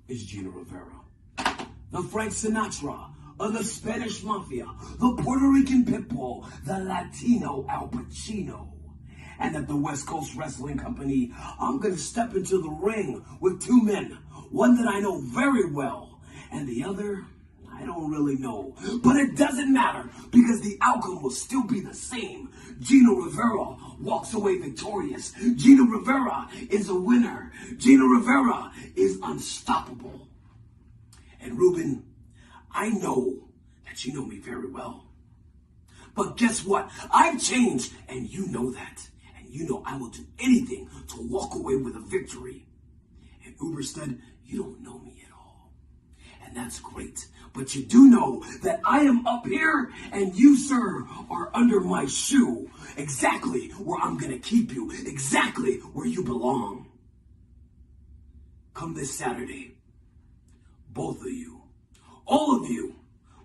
is Gino Rivera. The Frank Sinatra of the Spanish Mafia, the Puerto Rican Pitbull, the Latino Al Pacino. And at the West Coast Wrestling Company, I'm going to step into the ring with two men. One that I know very well, and the other, I don't really know. But it doesn't matter, because the outcome will still be the same. Gino Rivera walks away victorious. Gino Rivera is a winner. Gino Rivera is unstoppable. And Ruben, I know that you know me very well. But guess what? I've changed, and you know that. And you know I will do anything to walk away with a victory. And Uberstead, you don't know me at all. And that's great. But you do know that I am up here, and you, sir, are under my shoe. Exactly where I'm going to keep you. Exactly where you belong. Come this Saturday, both of you, all of you,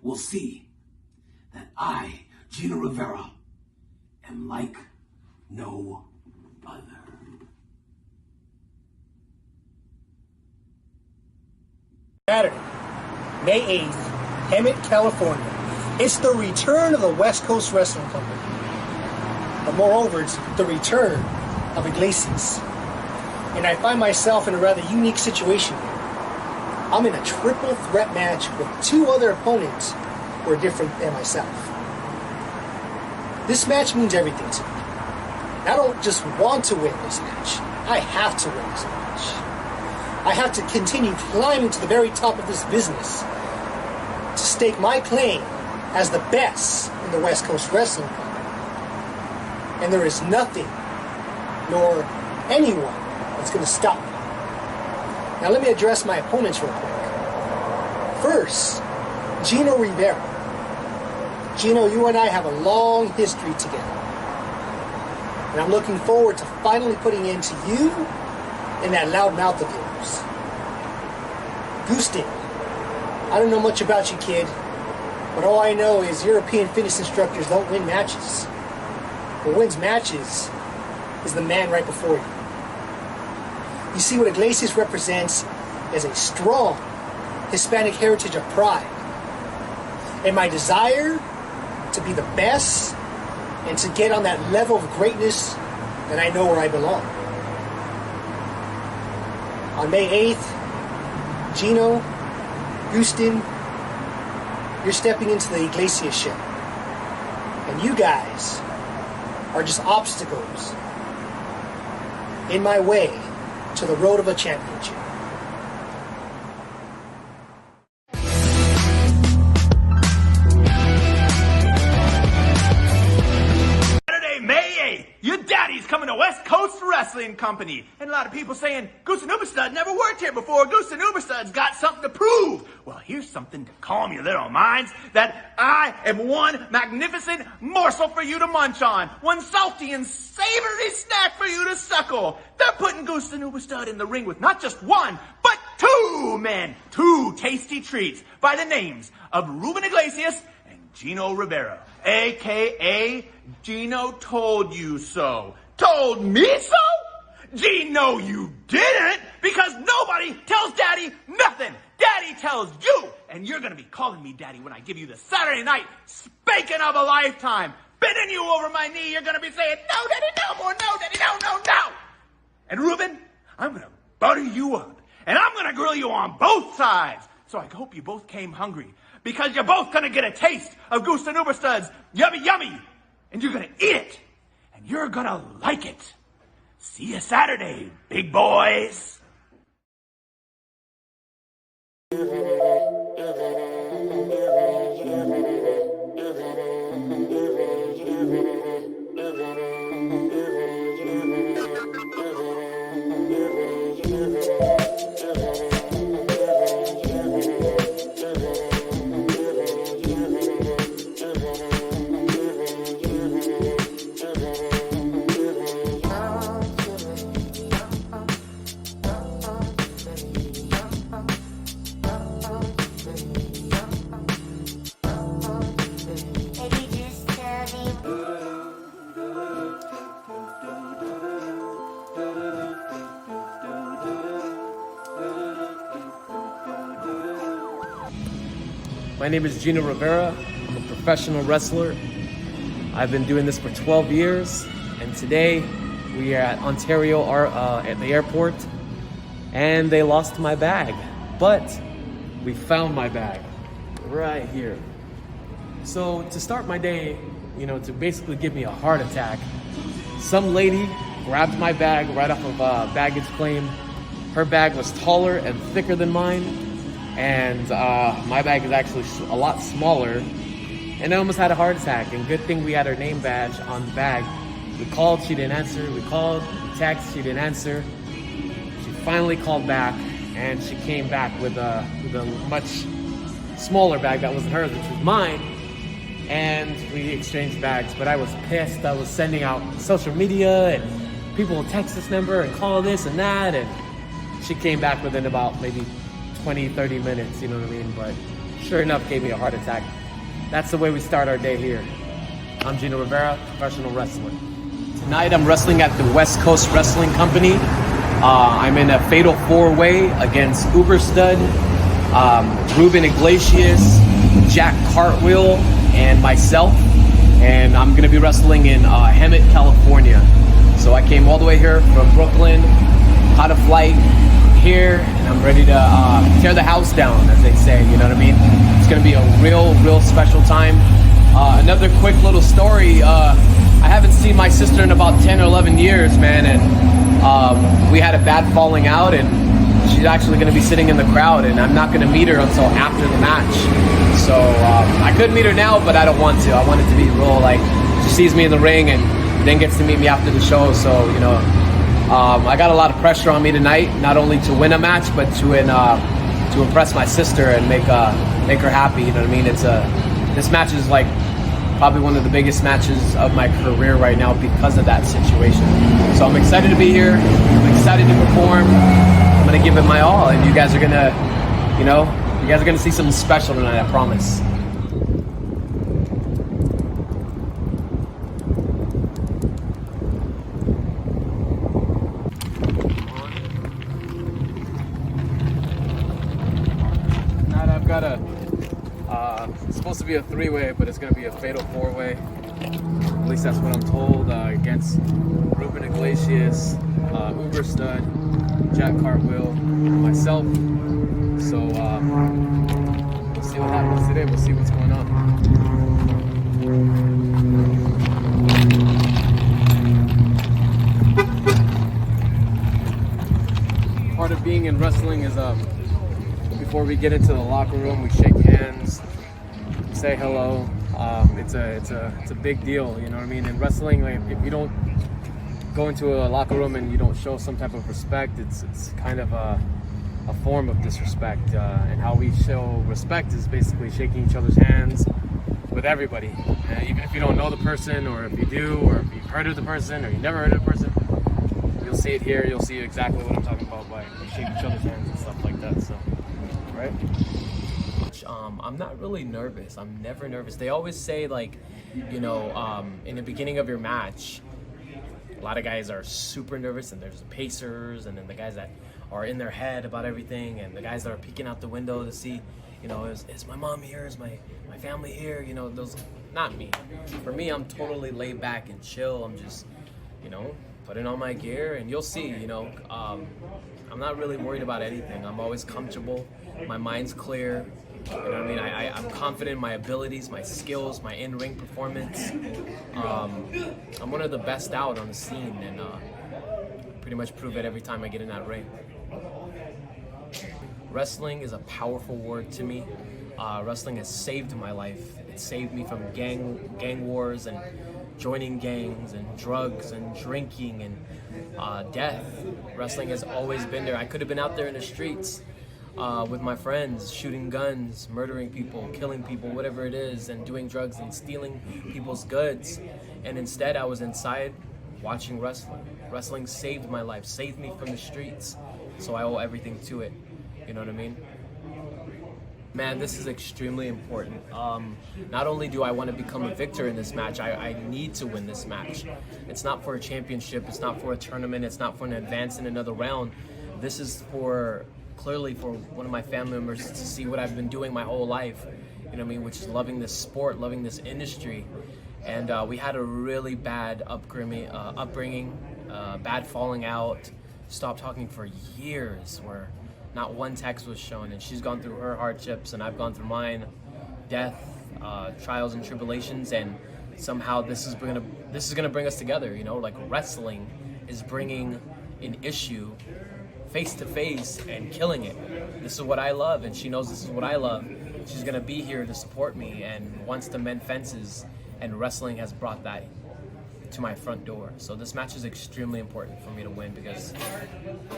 will see that I, Gino Rivera, am like no other. Saturday, May 8th, Hemet, California. It's the return of the West Coast Wrestling Company. But moreover, it's the return of Iglesias. And I find myself in a rather unique situation here. I'm in a triple threat match with two other opponents who are different than myself. This match means everything to me. I don't just want to win this match. I have to win this match. I have to continue climbing to the very top of this business to stake my claim as the best in the West Coast Wrestling Company. And there is nothing, nor anyone, that's going to stop me. Now let me address my opponents real quick. First, Gino Rivera. Gino, you and I have a long history together. And I'm looking forward to finally putting an end to you and that loud mouth of yours. Gustin, I don't know much about you, kid, but all I know is European fitness instructors don't win matches. What wins matches is the man right before you. You see, what Iglesias represents is a strong Hispanic heritage of pride. And my desire to be the best and to get on that level of greatness that I know where I belong. On May 8th, Gino, Gustin, you're stepping into the Iglesias show. And you guys are just obstacles in my way to the road of a championship. Saturday, May 8th, your daddy's coming to West Coast Wrestling Company. And a lot of people saying, Gustin Uberstud never worked here before. Gustin Uberstud's got something to prove. Well, here's something to calm your little minds, that I am one magnificent morsel for you to munch on. One salty and savory snack for you to suckle. They're putting Gustin Uberstud in the ring with not just one, but two men. Two tasty treats by the names of Ruben Iglesias and Gino Rivera, a.k.a. Gino Toldyouso. Told me so? Gino, you didn't, because nobody tells Daddy nothing. Daddy tells you, and you're going to be calling me Daddy when I give you the Saturday night spanking of a lifetime. Bending you over my knee, you're going to be saying, no, Daddy, no more, no, Daddy, no, no, no. And Ruben, I'm going to butter you up, and I'm going to grill you on both sides. So I hope you both came hungry, because you're both going to get a taste of Gustin Uberstud's yummy, yummy, and you're going to eat it, and you're going to like it. See you Saturday, big boys. My name is Gino Rivera. I'm a professional wrestler. I've been doing this for 12 years, and today we are at Ontario at the airport, and they lost my bag. But we found my bag right here. So to start my day, to basically give me a heart attack, some lady grabbed my bag right off of baggage claim. Her bag was taller and thicker than mine, and my bag is actually a lot smaller, and I almost had a heart attack. And good thing we had her name badge on the bag. We called, she didn't answer. We called, we texted, she didn't answer. She finally called back, and she came back with a much smaller bag that wasn't hers, which was mine, and we exchanged bags. But I was pissed. I was sending out social media, and people will text this number and call this and that, and she came back within about maybe 20-30 minutes, you know what I mean? But sure enough, gave me a heart attack. That's the way we start our day here. I'm Gino Rivera, professional wrestler. Tonight I'm wrestling at the West Coast Wrestling Company. I'm in a fatal 4-way against Uberstud, Ruben Iglesias, Jack Cartwheel, and myself. And I'm gonna be wrestling in Hemet, California. So I came all the way here from Brooklyn, caught a flight here, and I'm ready to tear the house down, as they say, you know what I mean? It's gonna be a real special time. Another quick little story, I haven't seen my sister in about 10 or 11 years, man, and we had a bad falling out, and she's actually gonna be sitting in the crowd, and I'm not gonna meet her until after the match. So I could meet her now, but I don't want to. I want it to be real, like, she sees me in the ring and then gets to meet me after the show, so, I got a lot of pressure on me tonight, not only to win a match, but to impress my sister and make her happy. You know what I mean? This match is like probably one of the biggest matches of my career right now because of that situation. So I'm excited to be here. I'm excited to perform. I'm gonna give it my all, and you guys are gonna see something special tonight. I promise. It's supposed to be a 3-way, but it's going to be a fatal 4-way. At least that's what I'm told, against Ruben Iglesias, Uberstud, Jack Cartwheel, and myself. So we'll see what happens today. We'll see what's going on. Part of being in wrestling is before we get into the locker room, we shake hands, say hello. It's a big deal, you know what I mean? In wrestling, like, if you don't go into a locker room and you don't show some type of respect, it's kind of a form of disrespect. And how we show respect is basically shaking each other's hands with everybody. Even if you don't know the person, or if you do, or if you've heard of the person, or you never heard of the person, you'll see it here. You'll see exactly what I'm talking about by shaking each other's hands and stuff like that. So. Right? I'm not really nervous. I'm never nervous. They always say, like, in the beginning of your match, a lot of guys are super nervous, and there's the pacers, and then the guys that are in their head about everything, and the guys that are peeking out the window to see, is my mom here? Is my family here? Those, not me. For me, I'm totally laid back and chill. I'm just, putting on my gear, and you'll see, I'm not really worried about anything. I'm always comfortable. My mind's clear. You know what I mean? I'm confident in my abilities, my skills, my in-ring performance. I'm one of the best out on the scene, and pretty much prove it every time I get in that ring. Wrestling is a powerful word to me. Wrestling has saved my life. It saved me from gang wars and joining gangs and drugs and drinking and death. Wrestling has always been there. I could have been out there in the streets with my friends, shooting guns, murdering people, killing people, whatever it is, and doing drugs and stealing people's goods. And instead, I was inside watching wrestling. Wrestling saved my life, saved me from the streets. So I owe everything to it. You know what I mean? Man, this is extremely important. Not only do I want to become a victor in this match, I need to win this match. It's not for a championship, it's not for a tournament, it's not for an advance in another round. This is for clearly for one of my family members to see what I've been doing my whole life, you know what I mean, which is loving this sport, loving this industry. And we had a really bad upbringing, bad falling out, stopped talking for years, where not one text was shown, and she's gone through her hardships and I've gone through mine, death, trials and tribulations, and somehow this is gonna bring us together. You know, like wrestling is bringing an issue face to face and killing it. This is what I love, and she knows this is what I love. She's gonna be here to support me and wants to mend fences, and wrestling has brought that to my front door. So this match is extremely important for me to win because,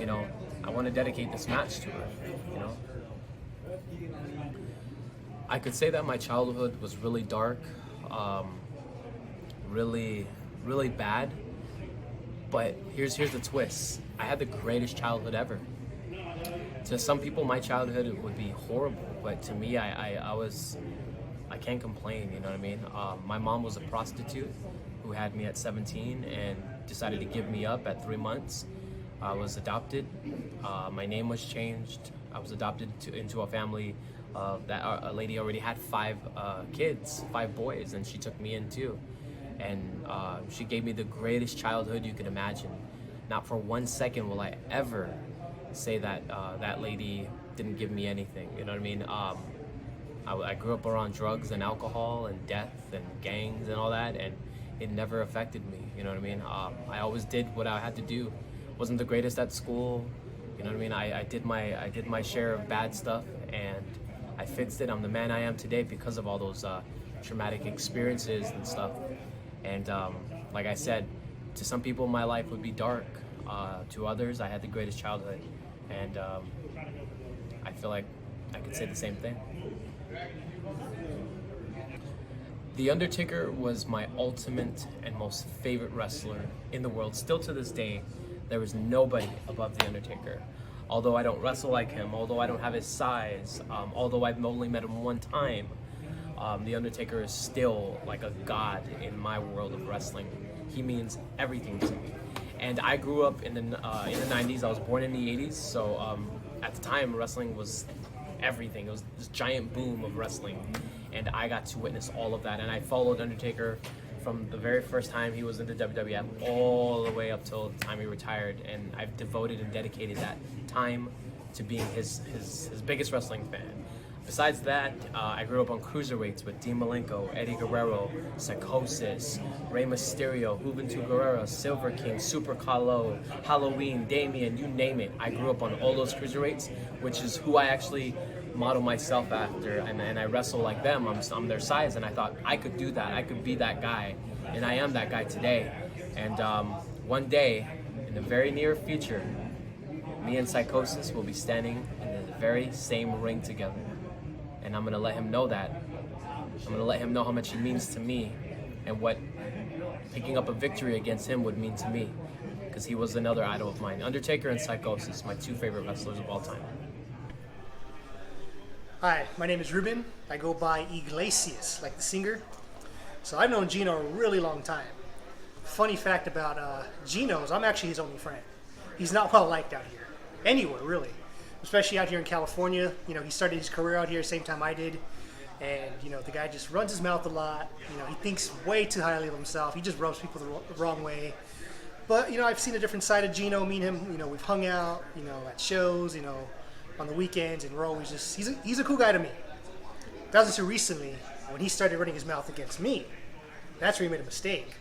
you know, I want to dedicate this match to her, you know. I could say that my childhood was really dark, really bad, but here's the twist. I had the greatest childhood ever. To some people, my childhood would be horrible, but to me, I can't complain, you know what I mean? My mom was a prostitute who had me at 17 and decided to give me up at 3 months. I was adopted. My name was changed. I was adopted into a family that a lady already had 5 kids, 5 boys, and she took me in too. And she gave me the greatest childhood you could imagine. Not for 1 second will I ever say that that lady didn't give me anything, you know what I mean? I grew up around drugs and alcohol and death and gangs and all that, and it never affected me, you know what I mean? I always did what I had to do. Wasn't the greatest at school, you know what I mean? I did my share of bad stuff, and I fixed it. I'm the man I am today because of all those traumatic experiences and stuff. And like I said, to some people my life would be dark. To others, I had the greatest childhood, and I feel like I could say the same thing. The Undertaker was my ultimate and most favorite wrestler in the world. Still to this day, there is nobody above The Undertaker. Although I don't wrestle like him, although I don't have his size, although I've only met him one time, The Undertaker is still like a god in my world of wrestling. He means everything to me. And I grew up in the 90s. I was born in the 80s, so at the time, wrestling was everything. It was this giant boom of wrestling, and I got to witness all of that. And I followed Undertaker from the very first time he was in the WWF all the way up till the time he retired, and I've devoted and dedicated that time to being his biggest wrestling fan. Besides that, I grew up on cruiserweights with Dean Malenko, Eddie Guerrero, Psychosis, Rey Mysterio, Juventud Guerrero, Silver King, Super Carlo, Halloween, Damien, you name it. I grew up on all those cruiserweights, which is who I actually model myself after, and I wrestle like them. I'm their size, and I thought I could do that. I could be that guy, and I am that guy today. And one day, in the very near future, me and Psychosis will be standing in the very same ring together. And I'm gonna let him know that. I'm gonna let him know how much he means to me and what picking up a victory against him would mean to me, because he was another idol of mine. Undertaker and Psychosis, my 2 favorite wrestlers of all time. Hi, my name is Ruben. I go by Iglesias, like the singer. So I've known Gino a really long time. Funny fact about Gino is I'm actually his only friend. He's not well liked out here, anywhere really. Especially out here in California. You know, he started his career out here same time I did. And, you know, the guy just runs his mouth a lot. You know, he thinks way too highly of himself. He just rubs people the wrong way. But, you know, I've seen a different side of Gino. Me and him, you know, we've hung out, you know, at shows, you know, on the weekends. And we're always just, he's a cool guy to me. That was until recently when he started running his mouth against me. That's where he made a mistake.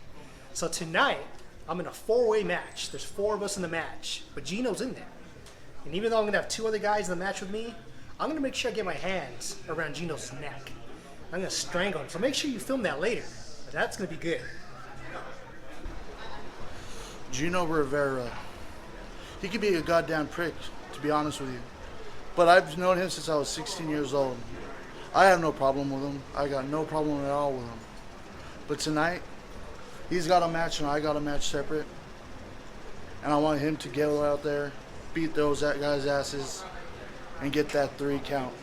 So tonight, I'm in a 4-way match. There's 4 of us in the match. But Gino's in there. And even though I'm going to have 2 other guys in the match with me, I'm going to make sure I get my hands around Gino's neck. I'm going to strangle him. So make sure you film that later. That's going to be good. Gino Rivera. He could be a goddamn prick, to be honest with you. But I've known him since I was 16 years old. I have no problem with him. I got no problem at all with him. But tonight, he's got a match and I got a match separate. And I want him to get out there, beat those guys' asses, and get that 3 count.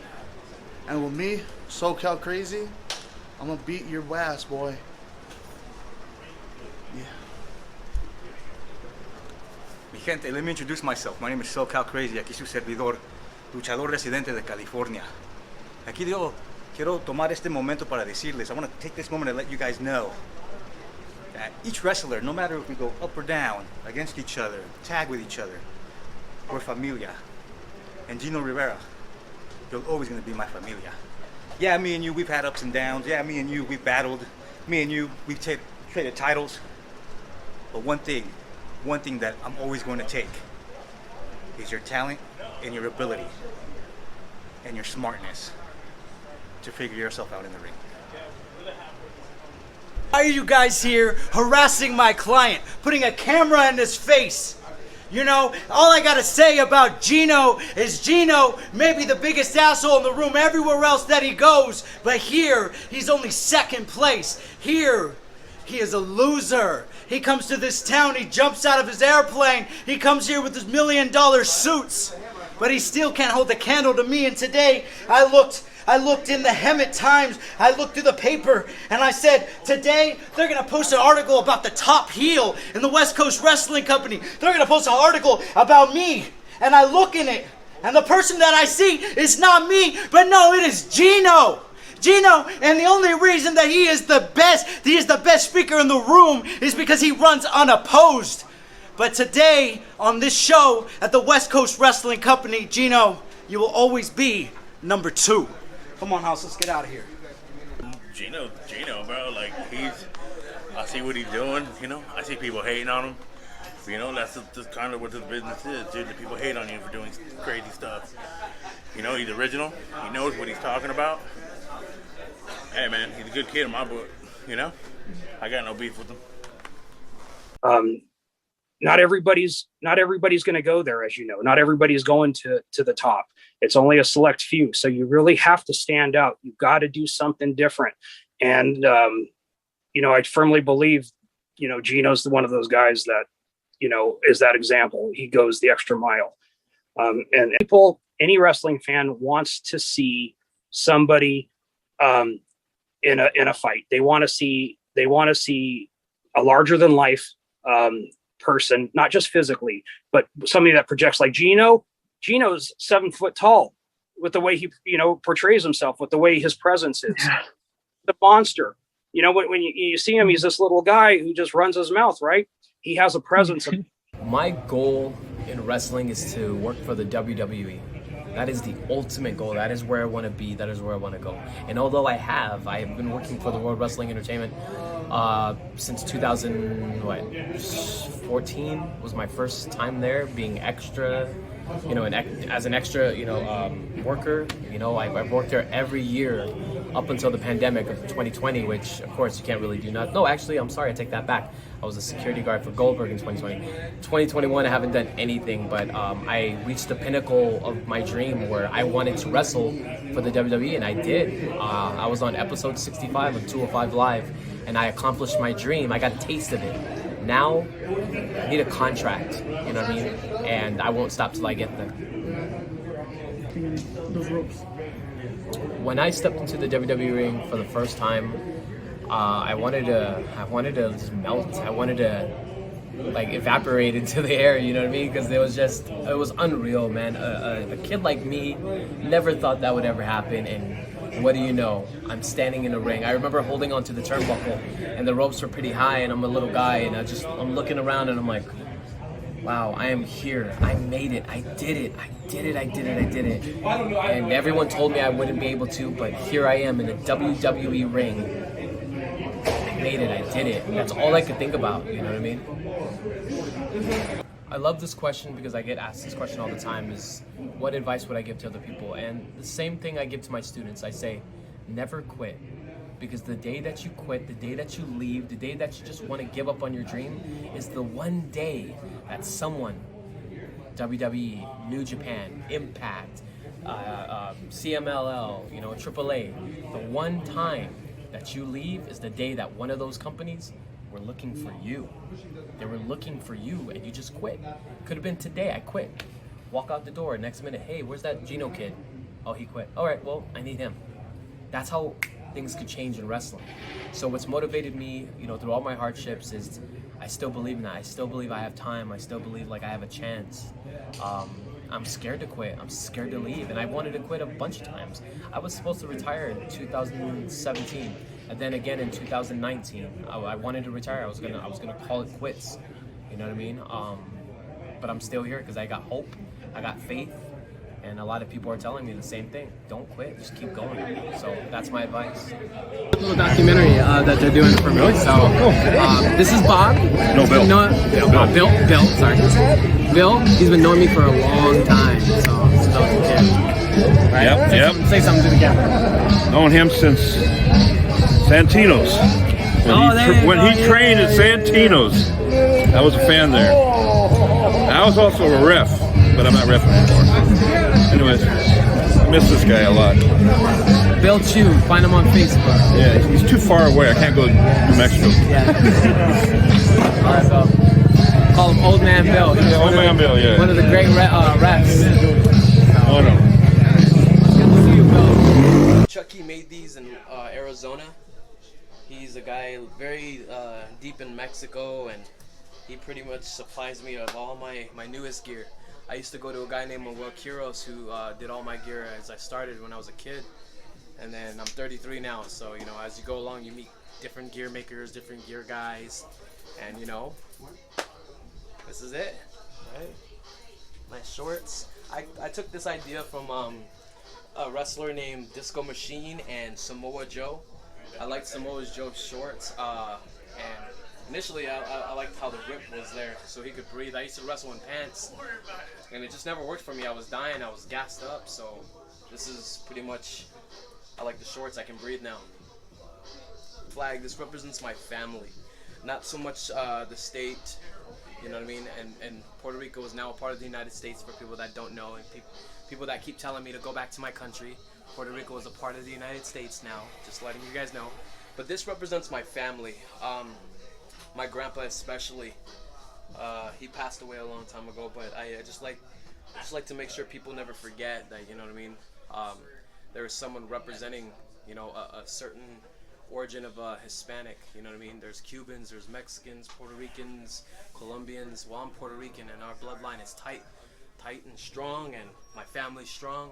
And with me, SoCal Crazy, I'm gonna beat your ass, boy. Yeah. Mi gente, let me introduce myself. My name is SoCal Crazy. Aquí su servidor. luchador residente de California. Aquí yo quiero tomar este momento para decirles, I want to take this moment to let you guys know that each wrestler, no matter if we go up or down, against each other, tag with each other, we're familia. And Gino Rivera, you're always going to be my familia. Yeah, me and you, we've had ups and downs. Yeah, me and you, we've battled. Me and you, we've traded titles. But one thing that I'm always going to take is your talent and your ability and your smartness to figure yourself out in the ring. Why are you guys here harassing my client, putting a camera in his face? You know, all I gotta say about Gino is Gino may be the biggest asshole in the room everywhere else that he goes, but here, he's only second place. Here, he is a loser. He comes to this town, he jumps out of his airplane, he comes here with his $1 million suits, but he still can't hold a candle to me. And today, I looked in the Hemet Times, I looked through the paper, and I said, today, they're gonna post an article about the top heel in the West Coast Wrestling Company. They're gonna post an article about me, and I look in it, and the person that I see is not me, but no, it is Gino. Gino, and the only reason that he is the best speaker in the room is because he runs unopposed. But today, on this show at the West Coast Wrestling Company, Gino, you will always be number 2. Come on, House, let's get out of here. Gino, bro, like I see what he's doing, you know. I see people hating on him. You know, that's just kind of what this business is, dude. The people hate on you for doing crazy stuff. You know, he's original. He knows what he's talking about. Hey, man, he's a good kid in my book, you know? I got no beef with him. Not everybody's going to go there, as you know. Not everybody's going to the top. It's only a select few. So you really have to stand out. You've got to do something different. And, you know, I firmly believe, you know, Gino's one of those guys that, you know, is that example. He goes the extra mile. And any wrestling fan wants to see somebody in a fight. They want to see a larger than life person, not just physically, but somebody that projects like Gino. Gino's 7 foot tall with the way he, you know, portrays himself, with the way his presence is. Yeah. The monster. You know, when you see him, he's this little guy who just runs his mouth, right? He has a presence. My goal in wrestling is to work for the WWE. That is the ultimate goal. That is where I want to be. That is where I want to go. And although I have been working for the World Wrestling Entertainment since 2014 was my first time there, being extra, you know, as an extra, you know, worker. You know, I've worked there every year up until the pandemic of 2020, which of course you can't really do nothing. No, actually, I'm sorry, I take that back. I was a security guard for Goldberg in 2020. 2021, I haven't done anything, but I reached the pinnacle of my dream where I wanted to wrestle for the WWE, and I did. I was on episode 65 of 205 Live, and I accomplished my dream. I got a taste of it. Now, I need a contract, you know what I mean? And I won't stop till I get there. Those ropes. When I stepped into the WWE ring for the first time, I wanted to just melt. I wanted to like evaporate into the air, you know what I mean? Because it was unreal, man. A kid like me never thought that would ever happen, and what do you know? I'm standing in a ring. I remember holding onto the turnbuckle, and the ropes were pretty high, and I'm a little guy, and I'm looking around, and I'm like, wow, I am here. I made it. I did it. And everyone told me I wouldn't be able to, but here I am in a WWE ring. I made it. I did it. That's all I could think about, you know what I mean? I love this question because I get asked this question all the time, is what advice would I give to other people? And the same thing I give to my students. I say, never quit. Because the day that you quit, the day that you leave, the day that you just want to give up on your dream is the one day that someone, WWE, New Japan, Impact, CMLL, you know, AAA, the one time that you leave is the day that one of those companies were looking for you. They were looking for you and you just quit. Could have been today, I quit. Walk out the door, next minute, hey, where's that Gino kid? Oh, he quit. All right, well, I need him. That's how things could change in wrestling. So what's motivated me, you know, through all my hardships is I still believe in that. I still believe I have time. I still believe like I have a chance. I'm scared to quit. I'm scared to leave, and I wanted to quit a bunch of times. I was supposed to retire in 2017, and then again in 2019. I wanted to retire. I was gonna call it quits. You know what I mean? But I'm still here because I got hope. I got faith. And a lot of people are telling me the same thing. Don't quit, just keep going. So that's my advice. Little documentary that they're doing for me. So this is Bob. No, Bill. Bill, sorry. Bill, he's been knowing me for a long time. So since I was a kid. Right? Yep. Say something to the camera. Known him since Santino's. When he trained at Santino's. I was a fan there. I was also a ref, but I'm not ref anymore. Anyways, I miss this guy a lot. Bill Chu, find him on Facebook. Yeah, he's too far away. I can't go to New Mexico. Yeah. All right, Bill. Call him Old Man Bill. Old Man Bill, yeah. One of the great refs. Oh, no. It's good to see you, Bill. Chucky made these in Arizona. He's a guy very deep in Mexico, and he pretty much supplies me of all my newest gear. I used to go to a guy named Will Quiros who did all my gear as I started when I was a kid. And then I'm 33 now, so, you know, as you go along, you meet different gear makers, different gear guys. And, you know, this is it, right? My shorts. I took this idea from a wrestler named Disco Machine and Samoa Joe. I liked Samoa Joe's shorts, and initially I liked how the rip was there so he could breathe. I used to wrestle in pants, and it just never worked for me. I was dying, I was gassed up, so this is pretty much, I like the shorts, I can breathe now. Flag, this represents my family. Not so much the state, you know what I mean? And Puerto Rico is now a part of the United States for people that don't know, and people that keep telling me to go back to my country. Puerto Rico is a part of the United States now, just letting you guys know. But this represents my family. My grandpa especially. He passed away a long time ago, but I just like to make sure people never forget that, you know what I mean? There is someone representing, you know, a certain origin of Hispanic, you know what I mean? There's Cubans, there's Mexicans, Puerto Ricans, Colombians. Well, I'm Puerto Rican, and our bloodline is tight and strong, and my family's strong.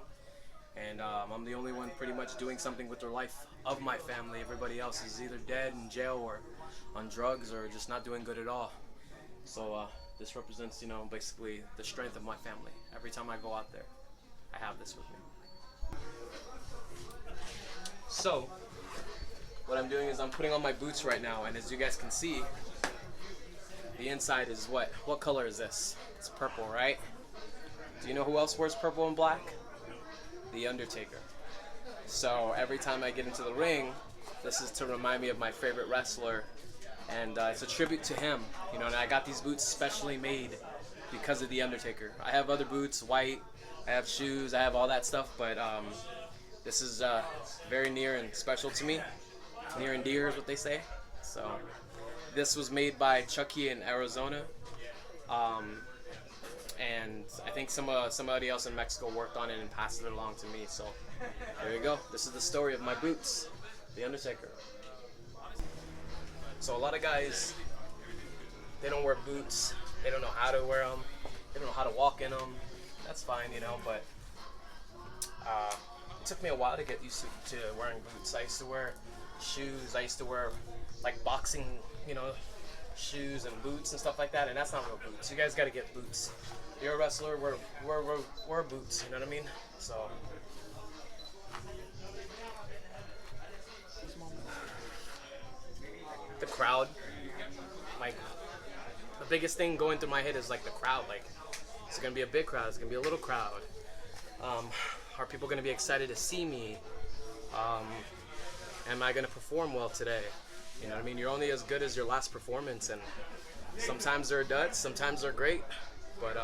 And I'm the only one pretty much doing something with the life of my family. Everybody else is either dead, in jail, or on drugs, or just not doing good at all. So this represents, you know, basically the strength of my family. Every time I go out there, I have this with me. So what I'm doing is I'm putting on my boots right now, and as you guys can see, the inside is what? What color is this? It's purple, right? Do you know who else wears purple and black? The Undertaker. So every time I get into the ring, this is to remind me of my favorite wrestler, and it's a tribute to him, you know. And I got these boots specially made because of The Undertaker. I have other boots, white, I have shoes, I have all that stuff, but this is very near and special to me. Near and dear is what they say. So this was made by Chucky in Arizona. And I think somebody else in Mexico worked on it and passed it along to me. So there you go. This is the story of my boots, The Undertaker. So a lot of guys, they don't wear boots. They don't know how to wear them. They don't know how to walk in them. That's fine, you know, but it took me a while to get used to wearing boots. I used to wear shoes. I used to wear like boxing, you know, shoes and boots and stuff like that, and that's not real boots. You guys got to get boots. You're a wrestler, wear boots, you know what I mean? So the crowd, like, the biggest thing going through my head is like the crowd. Like, is it gonna be a big crowd? Is it gonna be a little crowd? Are people gonna be excited to see me? Am I gonna perform well today? You know what I mean? You're only as good as your last performance, and sometimes they're duds, sometimes they're great, but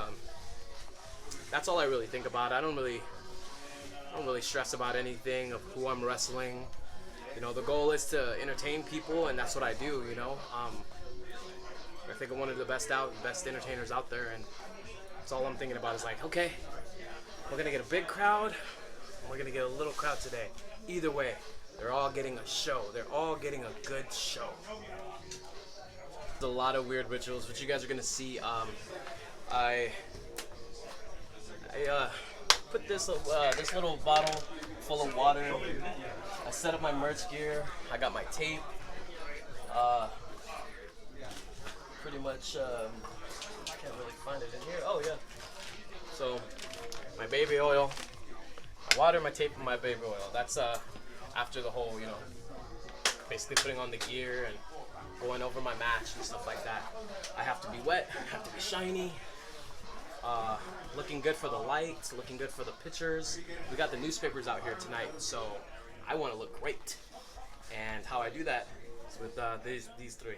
that's all I really think about. I don't really stress about anything of who I'm wrestling. You know, the goal is to entertain people, and that's what I do. You know, I think I'm one of the best entertainers out there, and that's all I'm thinking about is like, okay, we're gonna get a big crowd, and we're gonna get a little crowd today. Either way, they're all getting a show. They're all getting a good show. There's a lot of weird rituals, which you guys are gonna see. I put this little bottle full of water. I set up my merch gear. I got my tape. Pretty much, I can't really find it in here. Oh yeah. So my baby oil, my water, my tape, and my baby oil. That's after the whole, you know, basically putting on the gear and going over my match and stuff like that. I have to be wet, I have to be shiny, looking good for the lights, looking good for the pictures. We got the newspapers out here tonight, so I want to look great. And how I do that is with these three.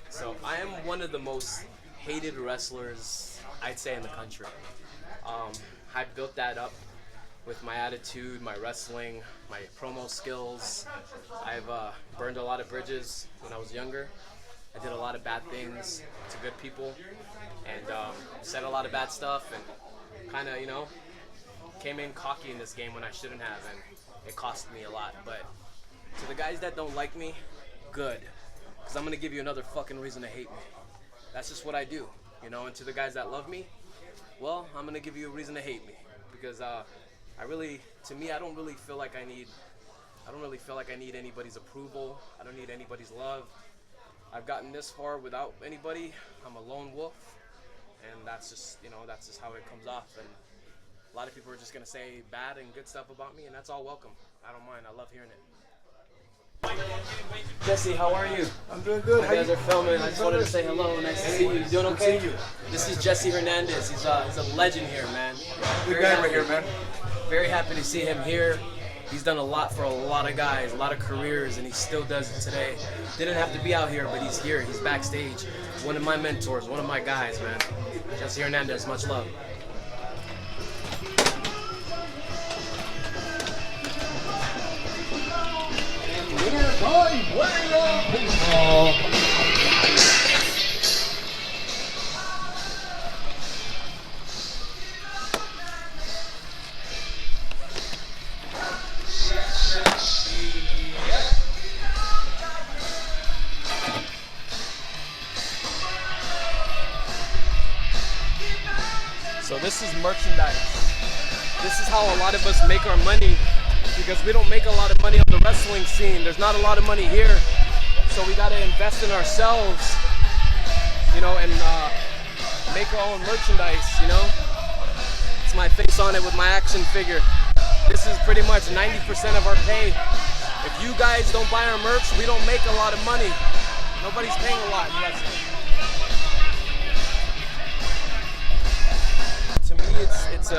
So I am one of the most hated wrestlers, I'd say, in the country. I built that up with my attitude, my wrestling, my promo skills. I've burned a lot of bridges when I was younger. I did a lot of bad things to good people and said a lot of bad stuff and kind of, you know, came in cocky in this game when I shouldn't have, and it cost me a lot. But to the guys that don't like me, good. Because I'm going to give you another fucking reason to hate me. That's just what I do, you know. And to the guys that love me, well, I'm going to give you a reason to hate me. Because I don't really feel like I need anybody's approval. I don't need anybody's love. I've gotten this far without anybody. I'm a lone wolf. And that's just, you know, that's just how it comes off. And a lot of people are just going to say bad and good stuff about me, and that's all welcome. I don't mind. I love hearing it. Jesse, how are you? I'm doing good. You guys are filming. I just wanted to say hello. Nice to see you. You doing okay? This is Jesse Hernandez. He's a legend here, man. Good guy right here, man. Very happy to see him here. He's done a lot for a lot of guys, a lot of careers, and he still does it today. Didn't have to be out here, but he's here. He's backstage. One of my mentors, one of my guys, man. Jesse Hernandez, much love. So this is merchandise. This is how a lot of us make our money, because we don't make a lot of money on the wrestling scene. There's not a lot of money here. So we gotta invest in ourselves, you know, and make our own merchandise, you know. It's my face on it with my action figure. This is pretty much 90% of our pay. If you guys don't buy our merch, we don't make a lot of money. Nobody's paying a lot in wrestling. To me, it's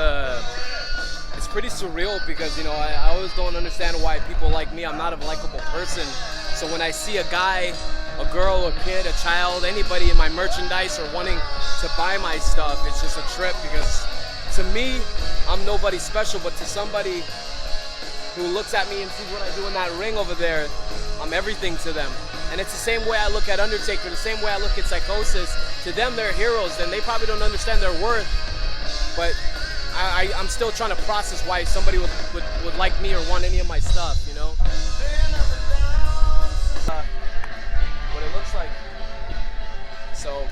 pretty surreal, because, you know, I always don't understand why people like me. I'm not a likable person. So when I see a guy, a girl, a kid, a child, anybody in my merchandise or wanting to buy my stuff, it's just a trip, because to me, I'm nobody special, but to somebody who looks at me and sees what I do in that ring over there, I'm everything to them. And it's the same way I look at Undertaker, the same way I look at Psychosis. To them, they're heroes, and they probably don't understand their worth. But I'm still trying to process why somebody would like me or want any of my stuff, you know? What it looks like. So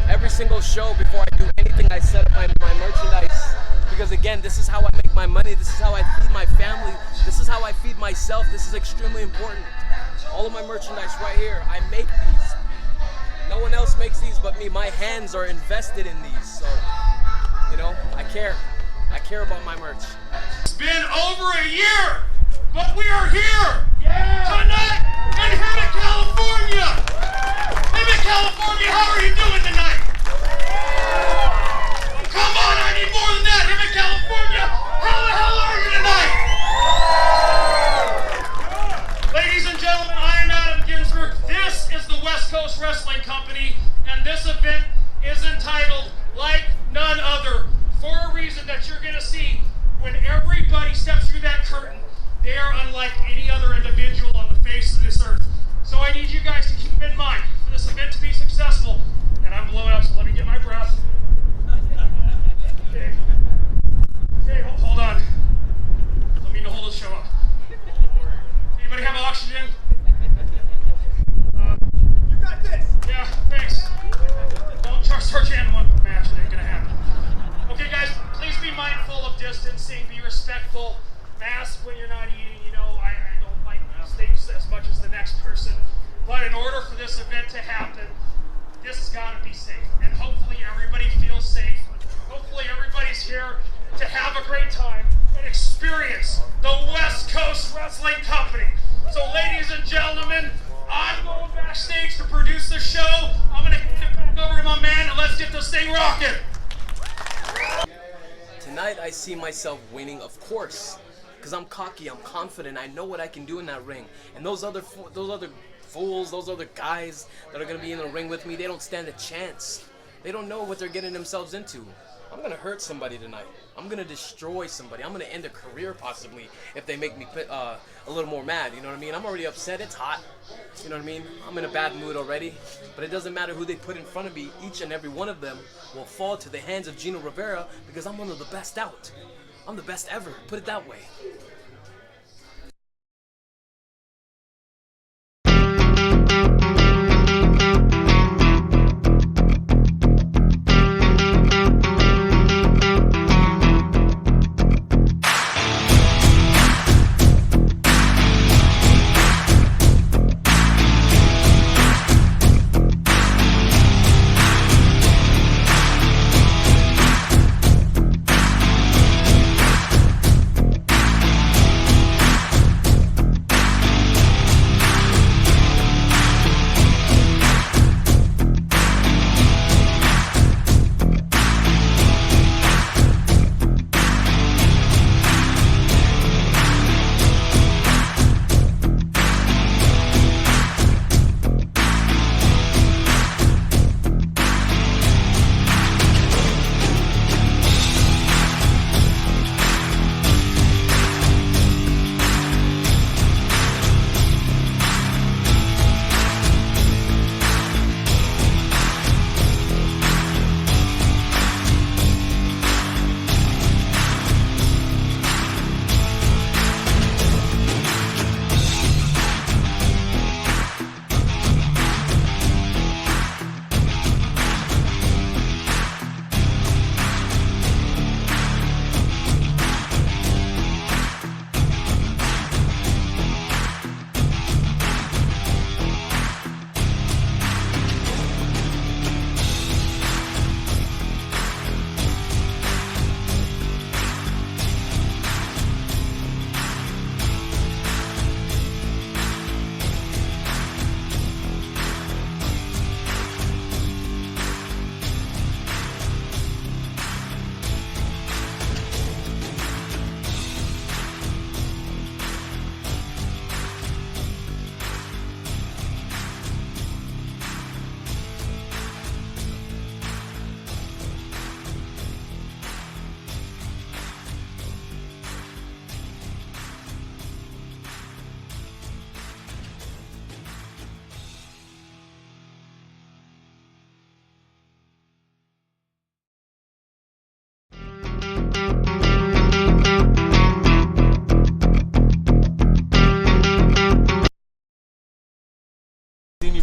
every single show, before I do anything, I set up my merchandise, because again, this is how I make my money. This is how I feed my family. This is how I feed myself. This is extremely important. All of my merchandise right here, I make these. No one else makes these but me. My hands are invested in these, so, you know, I care. I care about my merch. It's been over a year, but we are here tonight in Hemet, California. Hemet, California, how are you doing tonight? Come on, I need more than that. Hemet, California, how the hell are you tonight? Ladies and gentlemen, I am Adam Ginsberg. This is the West Coast Wrestling Company, and this event is entitled Like None Other, for a reason that you're going to see when everybody steps through that curtain. They are unlike any other individual on the face of this earth. So I need you guys to keep in mind, for this event to be successful, and I'm blowing up, so let me get my breath. Okay, hold on. Let me hold this show up. Anybody have oxygen? You got this. Yeah, thanks. Don't start jamming one for the match. It ain't gonna distancing, be respectful, mask when you're not eating. You know, I don't like these things as much as the next person. But in order for this event to happen, this has got to be safe. And hopefully everybody feels safe. Hopefully everybody's here to have a great time and experience the West Coast Wrestling Company. So ladies and gentlemen, I'm going backstage to produce the show. I'm going to hand it back over to my man, and let's get this thing rocking. Tonight I see myself winning, of course, because I'm cocky, I'm confident, I know what I can do in that ring. And those other fools, those other guys that are going to be in the ring with me, they don't stand a chance. They don't know what they're getting themselves into. I'm going to hurt somebody tonight. I'm going to destroy somebody. I'm going to end a career possibly if they make me a little more mad, you know what I mean? I'm already upset, it's hot, you know what I mean? I'm in a bad mood already, but it doesn't matter who they put in front of me. Each and every one of them will fall to the hands of Gino Rivera because I'm one of the best out. I'm the best ever, put it that way.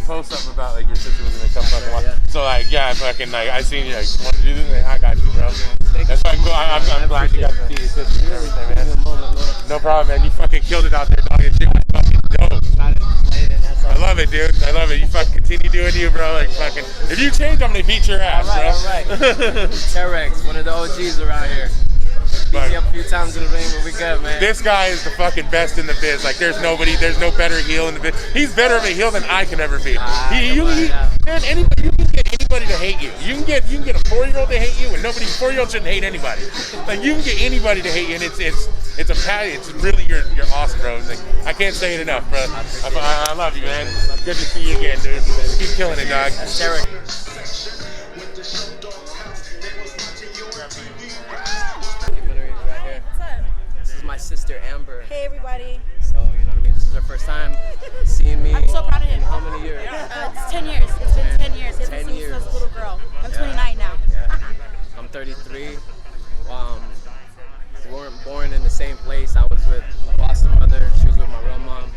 Post something about like your sister was gonna come fucking watch. So like yeah, fucking like I seen you like want to do this, like, I got you, bro. That's fucking cool. I'm glad you got to see your sister and everything, man. No problem, man. You fucking killed it out there, dog. Your shit was fucking dope. I love it, dude. I love it. You fucking continue doing you, bro. Like fucking. If you change, I'm gonna beat your ass, bro. All right. Terex, one of the OGs around here. Beat me up a few times in the ring, but we good, man. This guy is the fucking best in the biz. Like, there's no better heel in the biz. He's better of a heel than I can ever be. Man, anybody, you can get anybody to hate you. You can get a 4-year-old to hate you, and 4-year-old shouldn't hate anybody. Like, you can get anybody to hate you, and it's really you're awesome, bro. Like, I can't say it enough, bro. I love you, man. Good to see you again, dude. Keep killing it, dog. Derek. My sister Amber. Hey everybody. So you know what I mean. This is her first time seeing me. I'm so proud of him. How many years? It's 10 years. It's been 10 years. He hasn't seen me since I was a little girl. I'm 29 now. Yeah. I'm 33. We weren't born in the same place. I was with a foster mother. She was with my real mom.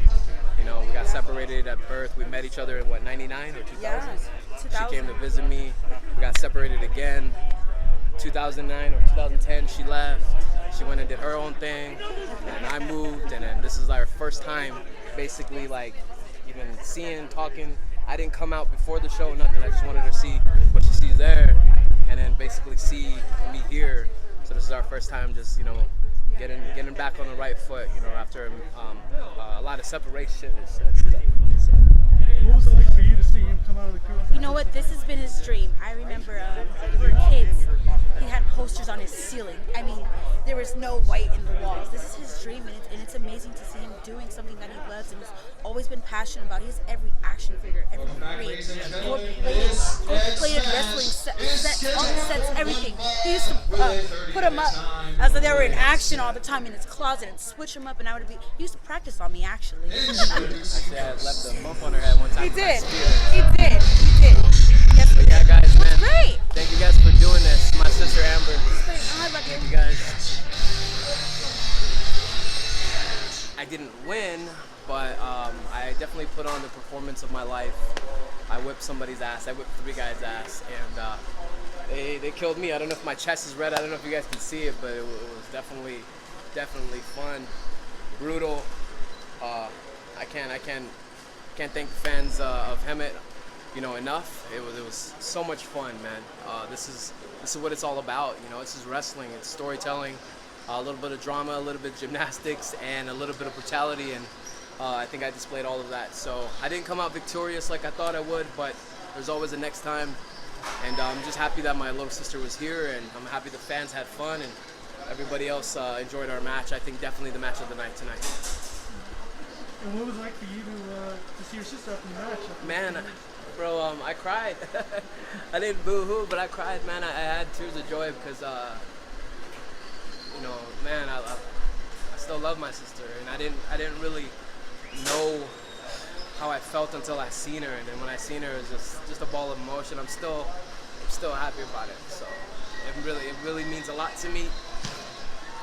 You know, we got separated at birth. We met each other in what, 99 or 2000? Yeah, 2000. She came to visit me. We got separated again. 2009 or 2010, she left. she went and did her own thing, and I moved, and then this is our first time basically like even seeing, talking. I didn't come out before the show, nothing. I just wanted her to see what she sees there, and then basically see me here. So this is our first time just, you know, getting back on the right foot, you know, after a lot of separation and stuff. What was it like for you to see him come out of the curve? You know what? This has been his dream. I remember when we were kids, he had posters on his ceiling. I mean, there was no white in the walls. This is his dream, and it's amazing to see him doing something that he loves and has always been passionate about. He has every action figure, every ring, gold-plated wrestling set, on sets, everything. He used to put them up as though they were in action all the time in his closet and switch them up, and he used to practice on me, actually. Actually, I left a bump on her head one time. He did. Yes, but yeah, guys, man. Great. Thank you guys for doing this. My sister Amber. Thank you guys. I didn't win, but I definitely put on the performance of my life. I whipped somebody's ass. I whipped 3 guys' ass, and they killed me. I don't know if my chest is red. I don't know if you guys can see it, but it was definitely fun, brutal. I can't thank the fans of Hemet, you know, enough. It was so much fun, man. This is what it's all about, you know. This is wrestling. It's storytelling, a little bit of drama, a little bit of gymnastics, and a little bit of brutality. And I think I displayed all of that. So I didn't come out victorious like I thought I would, but there's always a next time. And I'm just happy that my little sister was here, and I'm happy the fans had fun, and everybody else enjoyed our match. I think definitely the match of the night tonight. And what was it like for you to see your sister after the match? Man, bro, I cried. I didn't boo-hoo, but I cried, man. I had tears of joy because, you know, man, I still love my sister, and I didn't really know how I felt until I seen her, and then when I seen her, it was just a ball of emotion. I'm still happy about it. So it really means a lot to me.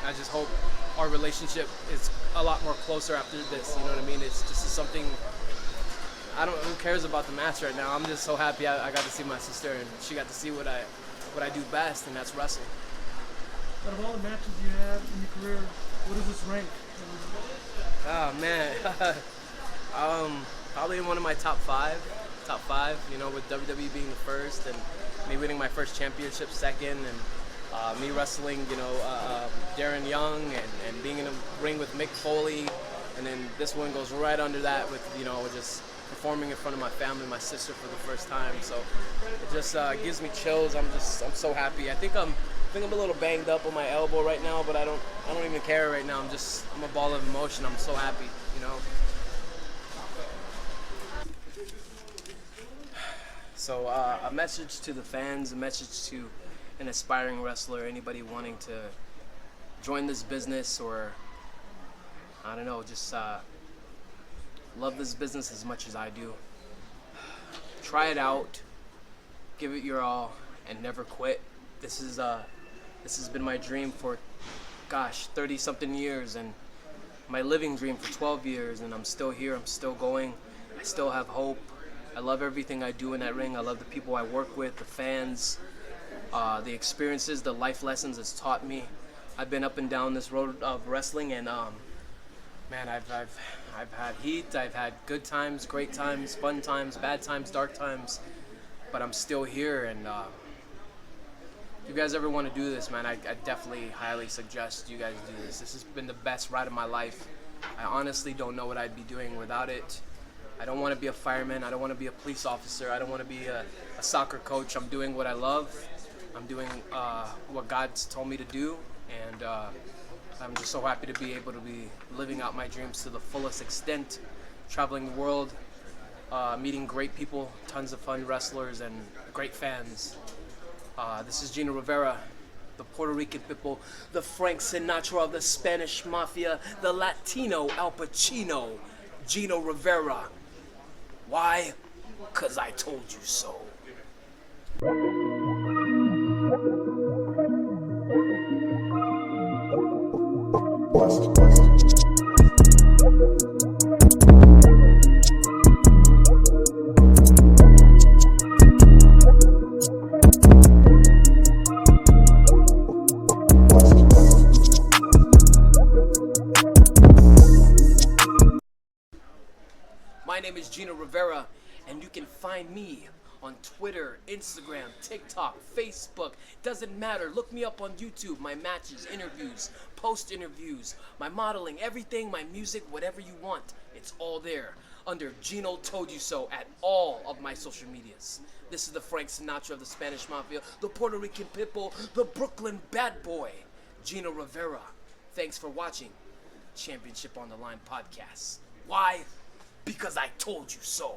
I just hope our relationship is a lot more closer after this. You know what I mean? It's just something. Who cares about the match right now? I'm just so happy I got to see my sister, and she got to see what I do best, and that's wrestle. Out of all the matches you had in your career, what does this rank? Oh man, probably in one of my top five. You know, with WWE being the first, and me winning my first championship second, and me wrestling, you know, Darren Young, and being in a ring with Mick Foley, and then this one goes right under that with, you know, just performing in front of my family, my sister for the first time. So it just gives me chills. I'm so happy. I think I'm a little banged up on my elbow right now, but I don't even care right now. I'm a ball of emotion. I'm so happy, you know. So a message to the fans, a message to an aspiring wrestler, anybody wanting to join this business, or I don't know, just love this business as much as I do. Try it out, give it your all, and never quit. This has been my dream for, 30-something years, and my living dream for 12 years, and I'm still here, I'm still going, I still have hope. I love everything I do in that ring. I love the people I work with, the fans, the experiences, the life lessons it's taught me. I've been up and down this road of wrestling, and man, I've had heat, I've had good times, great times, fun times, bad times, dark times, but I'm still here. And if you guys ever want to do this, man, I definitely highly suggest you guys do this. This has been the best ride of my life. I honestly don't know what I'd be doing without it. I don't want to be a fireman. I don't want to be a police officer. I don't want to be a soccer coach. I'm doing what I love. I'm doing what God's told me to do, and I'm just so happy to be able to be living out my dreams to the fullest extent, traveling the world, meeting great people, tons of fun wrestlers, and great fans. This is Gino Rivera, the Puerto Rican Pitbull, the Frank Sinatra of the Spanish Mafia, the Latino Al Pacino, Gino Rivera. Why? 'Cause I told you so. name is Gino Rivera, and you can find me on Twitter, Instagram, TikTok, Facebook. Doesn't matter. Look me up on YouTube. My matches, interviews, post interviews, my modeling, everything, my music, whatever you want. It's all there under Gino Toldyouso at all of my social medias. This is the Frank Sinatra of the Spanish Mafia, the Puerto Rican Pitbull, the Brooklyn Bad Boy, Gino Rivera. Thanks for watching Championship on the Line podcast. Why? Because I told you so.